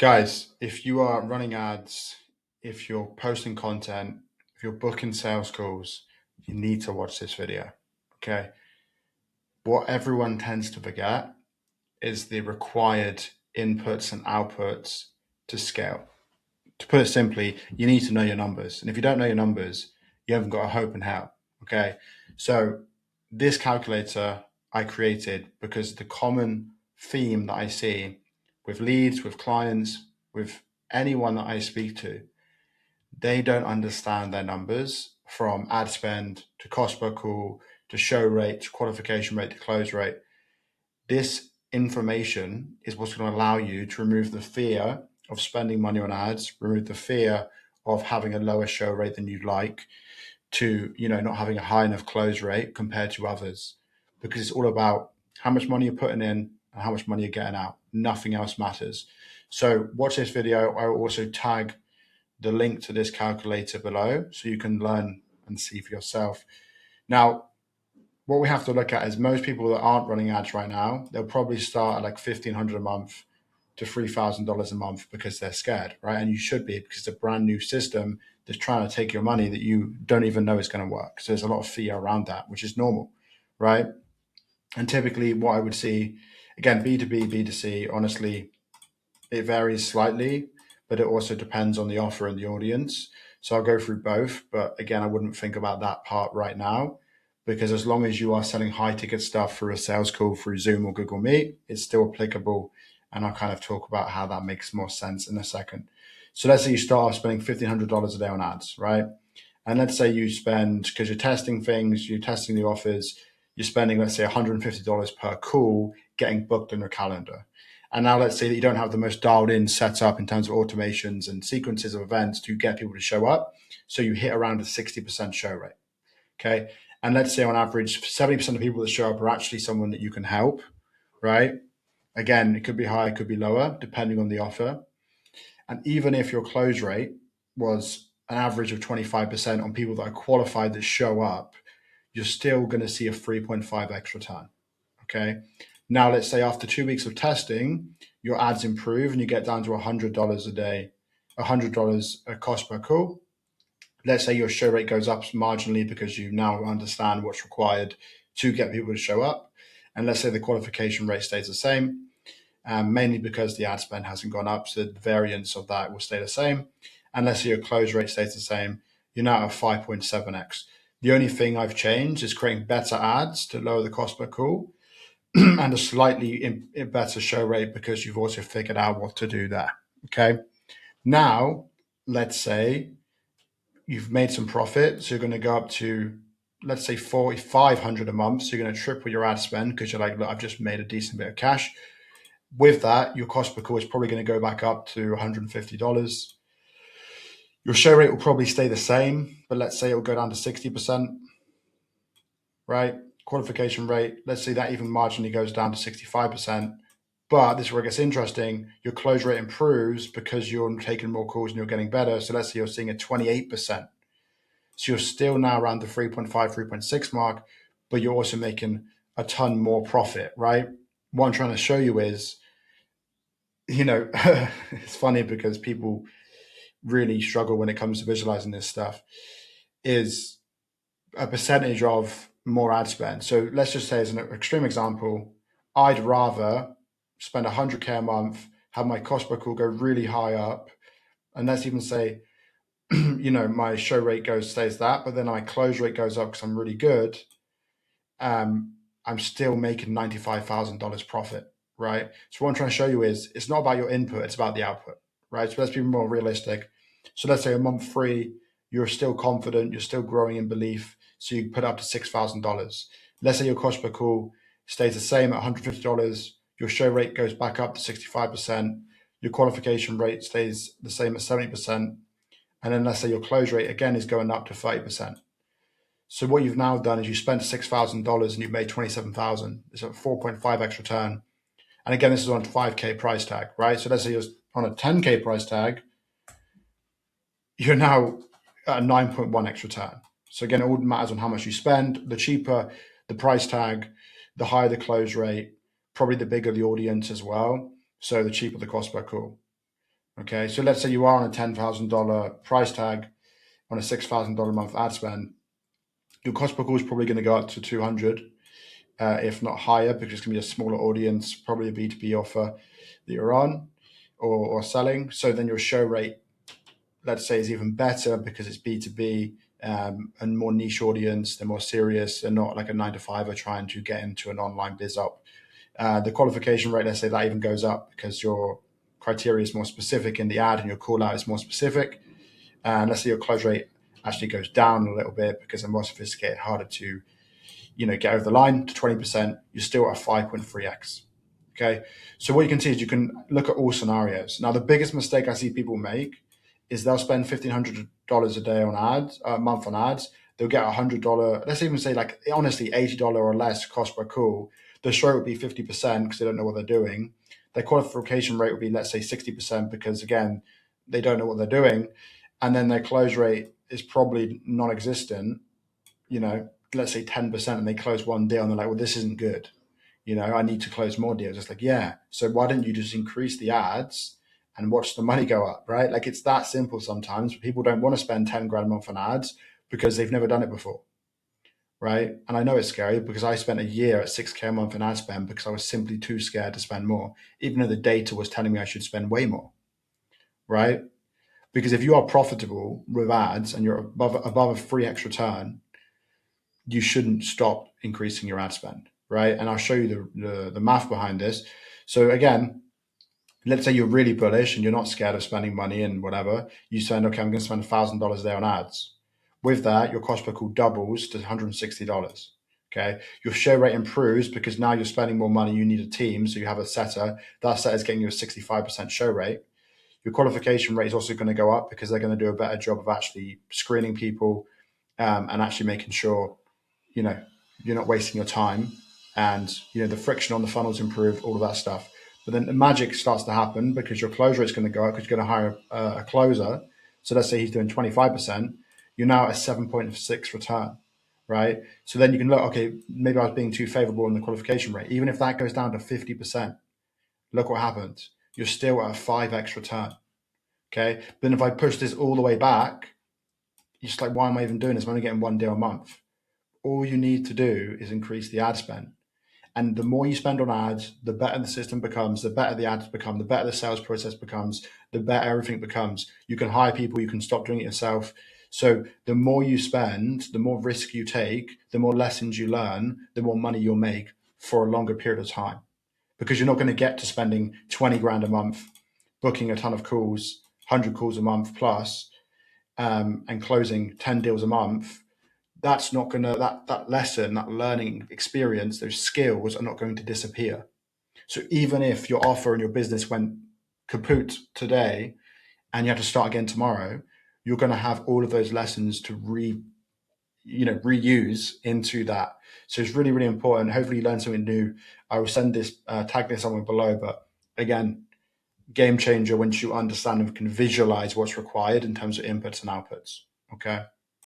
Guys, if you are running ads, if you're posting content, if you're booking sales calls, you need to watch this video. Okay. What everyone tends to forget is the required inputs and outputs to scale. To put it simply, you need to know your numbers. And if you don't know your numbers, you haven't got a hope in hell. Okay. So this calculator I created because the common theme that I see with leads, with clients, with anyone that I speak to, they don't understand their numbers from ad spend to cost per call to show rate to qualification rate to close rate. This information is what's going to allow you to remove the fear of spending money on ads, remove the fear of having a lower show rate than you'd like, to not having a high enough close rate compared to others, because it's all about how much money you're putting in and how much money you're getting out. Nothing else matters. So watch this video. I will also tag the link to this calculator below so you can learn and see for yourself. Now, what we have to look at is most people that aren't running ads right now, they'll probably start at like $1,500 a month to $3,000 a month because they're scared, right? And you should be, because it's a brand new system that's trying to take your money that you don't even know is going to work. So there's a lot of fear around that, which is normal, right? And typically what I would see, again, B2B, B2C, honestly, it varies slightly, but it also depends on the offer and the audience. So I'll go through both, but again, I wouldn't think about that part right now, because as long as you are selling high ticket stuff through a sales call through Zoom or Google Meet, it's still applicable. And I'll kind of talk about how that makes more sense in a second. So let's say you start off spending $1,500 a day on ads, right? And let's say you spend, because you're testing things, you're testing the offers, you're spending, let's say, $150 per call getting booked in your calendar. And now let's say that you don't have the most dialed in setup in terms of automations and sequences of events to get people to show up. So you hit around a 60% show rate. Okay. And let's say on average, 70% of people that show up are actually someone that you can help, right? Again, it could be higher, it could be lower, depending on the offer. And even if your close rate was an average of 25% on people that are qualified that show up, you're still going to see a 3.5x return. Okay. Now, let's say after 2 weeks of testing, your ads improve and you get down to $100 a day, $100 a cost per call. Let's say your show rate goes up marginally because you now understand what's required to get people to show up. And let's say the qualification rate stays the same, mainly because the ad spend hasn't gone up. So the variance of that will stay the same. And let's say your close rate stays the same, you're now at 5.7x. The only thing I've changed is creating better ads to lower the cost per call and a slightly better show rate because you've also figured out what to do there. Okay. Now, let's say you've made some profit. So you're going to go up to, let's say, $4,500 a month. So you're going to triple your ad spend because you're like, look, I've just made a decent bit of cash. With that, your cost per call is probably going to go back up to $150. Your show rate will probably stay the same, but let's say it will go down to 60%, right? Qualification rate, let's say that even marginally goes down to 65%. But this is where it gets interesting. Your close rate improves because you're taking more calls and you're getting better. So let's say you're seeing a 28%. So you're still now around the 3.5, 3.6 mark, but you're also making a ton more profit, right? What I'm trying to show you is, it's funny because people really struggle when it comes to visualizing this stuff, is a percentage of more ad spend. So let's just say, as an extreme example, I'd rather spend 100K a month, have my cost per call go really high up, and let's even say, my show rate stays that, but then my close rate goes up because I'm really good. I'm still making $95,000 profit, right? So what I'm trying to show you is it's not about your input, it's about the output, right? So let's be more realistic. So let's say a month 3, you're still confident, you're still growing in belief. So you put up to $6,000. Let's say your cost per call stays the same at $150. Your show rate goes back up to 65%. Your qualification rate stays the same at 70%. And then let's say your close rate again is going up to 30%. So what you've now done is you spent $6,000 and you've made $27,000. It's a 4.5x return. And again, this is on a 5K price tag, right? So let's say you're on a 10K price tag, you're now at a 9.1x return. So again, it all matters on how much you spend. The cheaper the price tag, the higher the close rate, probably the bigger the audience as well. So the cheaper the cost per call. Okay, so let's say you are on a $10,000 price tag on a $6,000 a month ad spend. Your cost per call is probably going to go up to 200, if not higher, because it's going to be a smaller audience, probably a B2B offer that you're on or selling. So then your show rate, let's say, is even better because it's B2B, and more niche audience. They're more serious. They're not like a 9 to 5er trying to get into an online biz up. The qualification rate, let's say, that even goes up because your criteria is more specific in the ad and your call out is more specific. And let's say your close rate actually goes down a little bit because they're more sophisticated, harder to get over the line to 20%. You're still at 5.3x. Okay, so what you can see is you can look at all scenarios. Now, the biggest mistake I see people make is they'll spend $1,500 a day on ads, a month on ads. They'll get $100. Let's even say, like, honestly, $80 or less cost per call. The show would be 50% because they don't know what they're doing. Their qualification rate would be, let's say, 60% because, again, they don't know what they're doing. And then their close rate is probably non-existent, let's say 10%, and they close one deal and they're like, well, this isn't good. I need to close more deals. It's like, yeah. So why don't you just increase the ads and watch the money go up, right? Like, it's that simple sometimes. People don't want to spend 10 grand a month on ads because they've never done it before, right? And I know it's scary because I spent a year at 6K a month in ad spend because I was simply too scared to spend more, even though the data was telling me I should spend way more, right? Because if you are profitable with ads and you're above a 3x return, you shouldn't stop increasing your ad spend, right? And I'll show you the math behind this. So again, let's say you're really bullish and you're not scared of spending money and whatever. You spend, okay, I'm going to spend $1,000 a day on ads. With that, your cost per call doubles to $160. Okay, your show rate improves because now you're spending more money. You need a team, so you have a setter. That setter is getting you a 65% show rate. Your qualification rate is also going to go up because they're going to do a better job of actually screening people, and actually making sure you're not wasting your time, and the friction on the funnels improve, all of that stuff. But then the magic starts to happen because your close rate's going to go up because you're going to hire a closer. So let's say he's doing 25%. You're now at a 7.6 return, right? So then you can look, okay, maybe I was being too favorable in the qualification rate. Even if that goes down to 50%, look what happens. You're still at a 5x return. Okay. But then if I push this all the way back, you're just like, why am I even doing this? I'm only getting one deal a month. All you need to do is increase the ad spend. And the more you spend on ads, the better the system becomes, the better the ads become, the better the sales process becomes, the better everything becomes. You can hire people, you can stop doing it yourself. So the more you spend, the more risk you take, the more lessons you learn, the more money you'll make for a longer period of time. Because you're not going to get to spending 20 grand a month, booking a ton of calls, 100 calls a month plus, and closing 10 deals a month. That's not going to, that lesson, that learning experience, those skills are not going to disappear. So even if your offer and your business went kaput today and you have to start again tomorrow, you're going to have all of those lessons to reuse into that. So it's really, really important. Hopefully you learn something new. I will send this, tag this somewhere below, but again, game changer once you understand and can visualize what's required in terms of inputs and outputs. Okay.